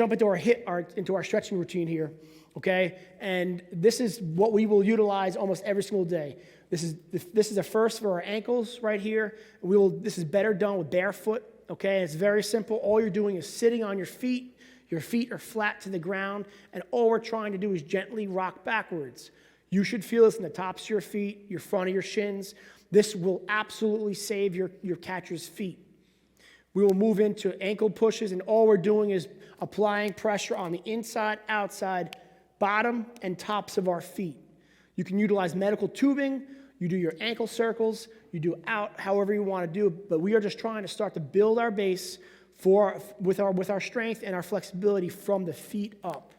Jump into our stretching routine here, okay? And this is what we will utilize almost every single day. This is a first for our ankles right here. This is better done with barefoot, okay? It's very simple. All you're doing is sitting on your feet. Your feet are flat to the ground, and all we're trying to do is gently rock backwards. You should feel this in the tops of your feet, your front of your shins. This will absolutely save your catcher's feet. We will move into ankle pushes, and all we're doing is applying pressure on the inside, outside, bottom, and tops of our feet. You can utilize medical tubing. You do your ankle circles. You do out however you want to do it, but we are just trying to start to build our base with our strength and our flexibility from the feet up.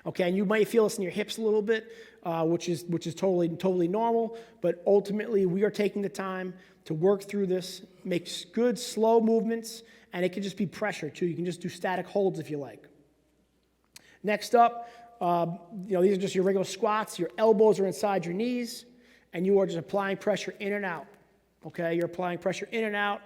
Okay, and you might feel this in your hips a little bit, which is totally normal, but ultimately we are taking the time to work through this, make good slow movements, and it can just be pressure too. You can just do static holds if you like. Next up, these are just your regular squats. Your elbows are inside your knees, and you are just applying pressure in and out. Okay, you're applying pressure in and out.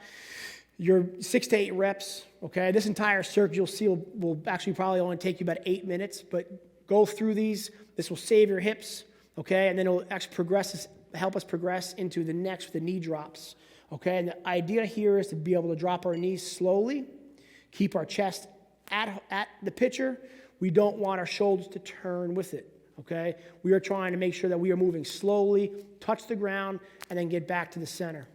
Your 6 to 8 reps. Okay, this entire circuit you'll see will actually probably only take you about 8 minutes, but go through these. This will save your hips. Okay, and then it'll actually help us progress into the next, the knee drops. Okay, and the idea here is to be able to drop our knees slowly, keep our chest at the pitcher. We don't want our shoulders to turn with it. Okay, we are trying to make sure that we are moving slowly, touch the ground, and then get back to the center.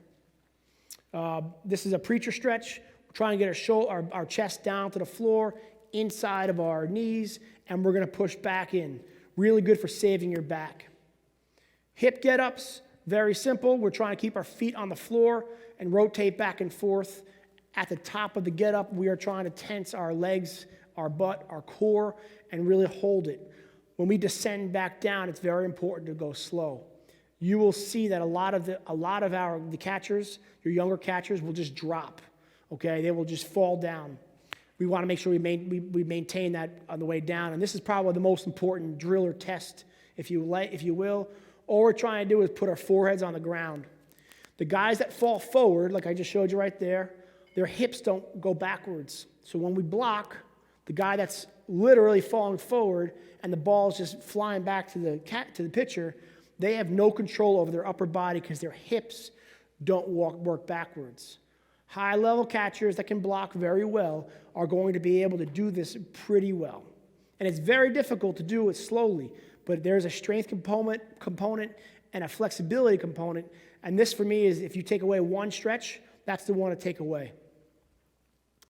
This is a preacher stretch. We're trying to get our chest down to the floor, inside of our knees, and we're going to push back in. Really good for saving your back. Hip get-ups, very simple. We're trying to keep our feet on the floor and rotate back and forth. At the top of the get-up, we are trying to tense our legs, our butt, our core, and really hold it. When we descend back down, it's very important to go slow. You will see that a lot of the catchers, your younger catchers, will just drop. Okay, they will just fall down. We want to make sure we maintain that on the way down, and this is probably the most important drill or test, if you will. All we're trying to do is put our foreheads on the ground. The guys that fall forward, like I just showed you right there, their hips don't go backwards. So when we block, the guy that's literally falling forward and the ball's just flying back to the pitcher, they have no control over their upper body because their hips don't work backwards. High-level catchers that can block very well are going to be able to do this pretty well. And it's very difficult to do it slowly, but there's a strength component and a flexibility component. And this, for me, is if you take away one stretch, that's the one to take away.